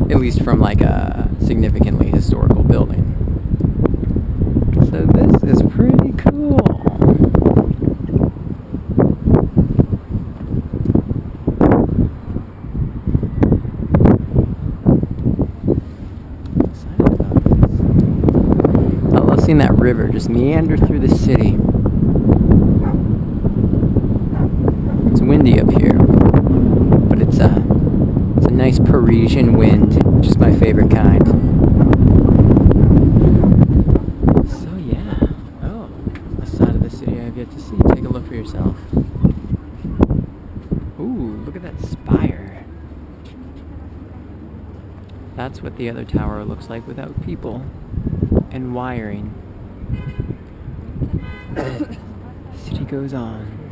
At least from like a significantly historical building. So this is pretty cool. I love seeing that river just meander through the city. It's windy up here, but it's a nice Parisian wind, which is my favorite kind. So yeah, oh, a side of the city I've yet to see. Take a look for yourself. Ooh, look at that spire. That's what the other tower looks like without people and wiring. The city goes on.